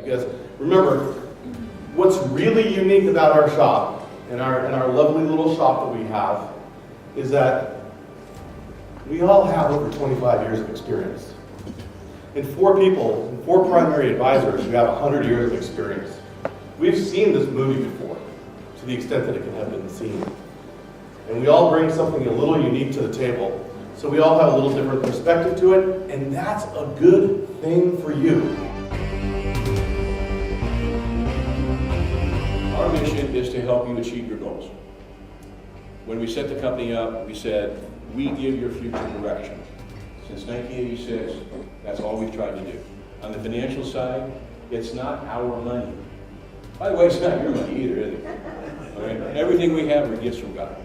Because remember, what's really unique about our shop and our lovely little shop that we have is that we all have over 25 years of experience. And 4 people, and 4 primary advisors who have 100 years of experience. We've seen this movie before, to the extent that it can have been seen. And we all bring something a little unique to the table. So we all have a little different perspective to it, and that's a good thing for you. Our mission is to help you achieve your goals. When we set the company up, we said, we give your future direction. Since 1986, that's all we've tried to do. On the financial side, it's not our money. By the way, it's not your money either, is it? All right? Everything we have are gifts from God.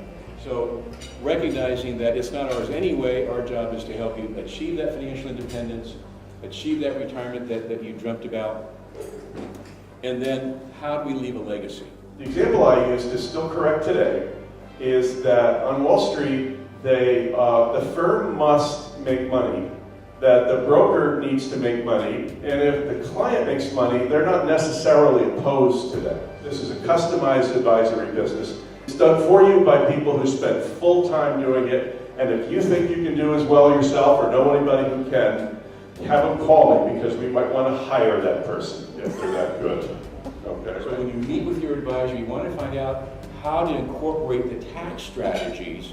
So recognizing that it's not ours anyway, our job is to help you achieve that financial independence, achieve that retirement that you dreamt about, and then how do we leave a legacy? The example I used is still correct today, is that on Wall Street, the firm must make money, that the broker needs to make money, and if the client makes money, they're not necessarily opposed to that. This is a customized advisory business. It's done for you by people who spend full time doing it, and if you think you can do as well yourself or know anybody who can, have them call me because we might want to hire that person if they're that good. Okay. So when you meet with your advisor, you want to find out how to incorporate the tax strategies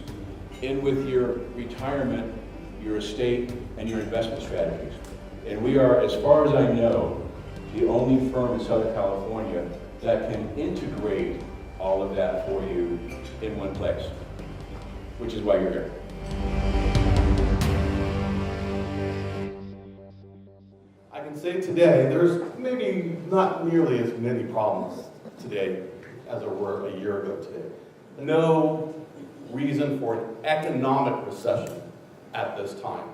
in with your retirement, your estate, and your investment strategies. And we are, as far as I know, the only firm in Southern California that can integrate all of that for you in one place, which is why you're here. I can say today, there's maybe not nearly as many problems today as there were a year ago today. No reason for an economic recession at this time.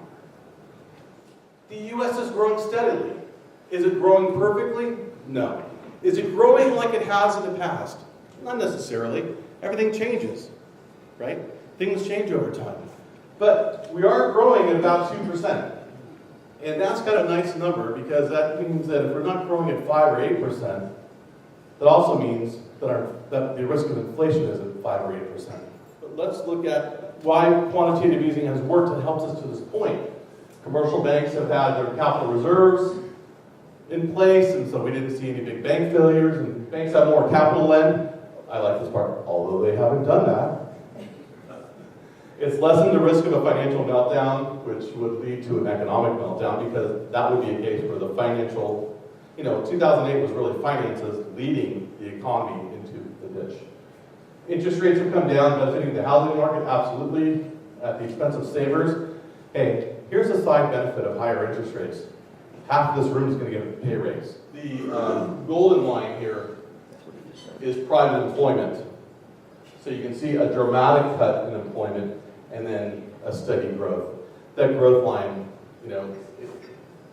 The U.S. is growing steadily. Is it growing perfectly? No. Is it growing like it has in the past? Not necessarily. Everything changes, right? Things change over time. But we are growing at about 2%. And that's got a nice number because that means that if we're not growing at 5 or 8%, that also means that the risk of inflation is at 5 or 8%. But let's look at why quantitative easing has worked and helped us to this point. Commercial banks have had their capital reserves in place, and so we didn't see any big bank failures, and banks have more capital lend. I like this part, although they haven't done that. It's lessened the risk of a financial meltdown, which would lead to an economic meltdown, because that would be a case where the financial, 2008 was really finances leading the economy into the ditch. Interest rates have come down, benefiting the housing market, absolutely, at the expense of savers. Hey, here's a side benefit of higher interest rates. Half of this room is going to get a pay raise. The golden line here is private employment. So you can see a dramatic cut in employment and then a steady growth. That growth line,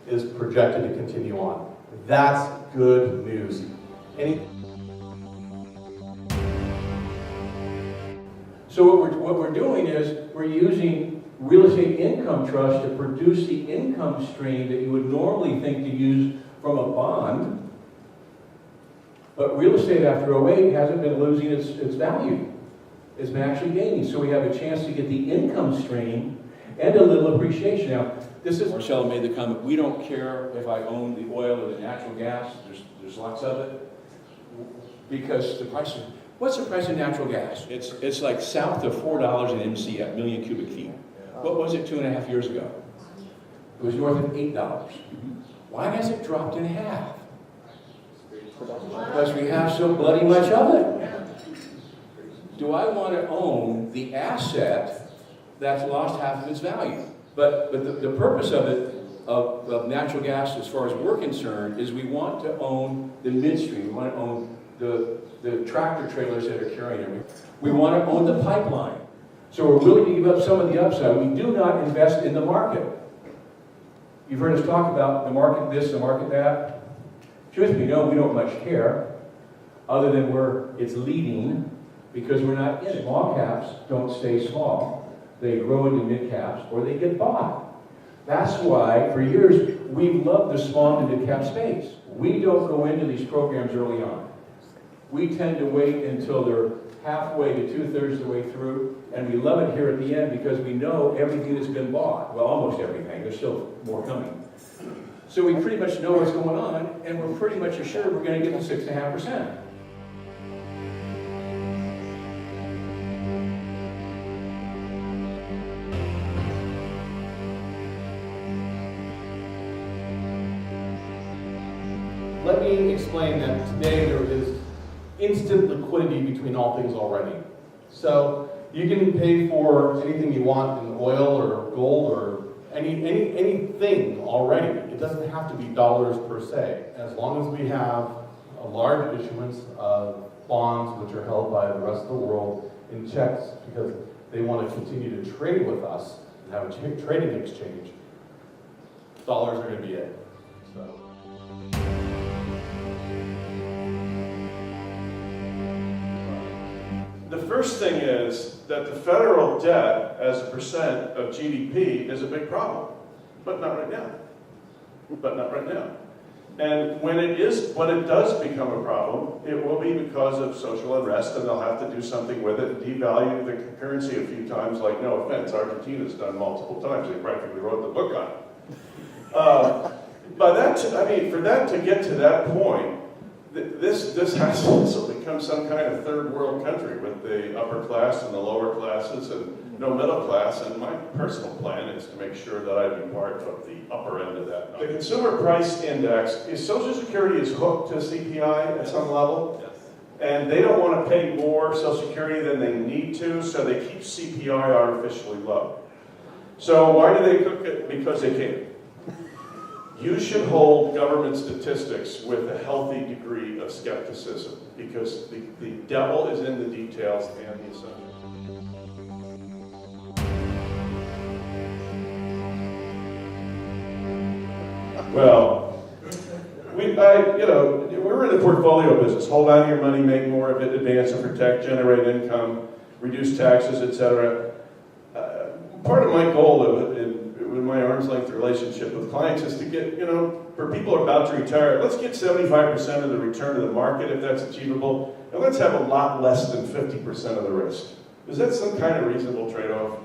is projected to continue on. That's good news. So what we're doing is we're using real estate income trust to produce the income stream that you would normally think to use from a bond. But real estate after 08 hasn't been losing its value. It's been actually gaining. So we have a chance to get the income stream and a little appreciation. Now, this is Marcella made the comment, we don't care if I own the oil or the natural gas, there's lots of it, because the price of, what's the price of natural gas? It's like south of $4 an MCF, million cubic feet. What was it 2.5 years ago? It was north of $8. Why has it dropped in half? Because we have so bloody much of it. Do I want to own the asset that's lost half of its value? But the purpose of it, of natural gas, as far as we're concerned, is we want to own the midstream. We want to own the tractor trailers that are carrying it. We want to own the pipeline. So we're willing to give up some of the upside. We do not invest in the market. You've heard us talk about the market this, the market that. Truth be known, we don't much care, other than it's leading, because we're not in it. Small caps don't stay small. They grow into mid caps, or they get bought. That's why, for years, we've loved the small and mid-cap space. We don't go into these programs early on. We tend to wait until they're halfway to 2/3 of the way through, and we love it here at the end because we know everything has been bought. Well, almost everything. There's still more coming. So we pretty much know what's going on, and we're pretty much assured we're going to get the 6.5%. Let me explain that today there is instant liquidity between all things already. So you can pay for anything you want in oil or gold or anything already. It doesn't have to be dollars per se. As long as we have a large issuance of bonds which are held by the rest of the world in checks because they want to continue to trade with us and have a trading exchange, dollars are going to be it. So. The first thing is that the federal debt as a percent of GDP is a big problem, but not right now. But not right now. And when it does become a problem, it will be because of social unrest, and they'll have to do something with it and devalue the currency a few times. Like, no offense, Argentina's done multiple times. They practically wrote the book on it. For that to get to that point, this has to become some kind of third world country with the upper class and the lower classes and no middle class. And my personal plan is to make sure that I be part of the upper end of that. The Consumer Price Index, Social Security is hooked to CPI at some level. And they don't want to pay more Social Security than they need to, so they keep CPI artificially low. So why do they cook it? Because they can. You should hold government statistics with a healthy degree of skepticism because the devil is in the details and the assumptions. Well, we're in the portfolio business. Hold on to your money, make more of it, advance and protect, generate income, reduce taxes, etc. Part of my goal in my arm's length relationship with clients is to get, for people who are about to retire, let's get 75% of the return of the market if that's achievable, and let's have a lot less than 50% of the risk. Is that some kind of reasonable trade-off?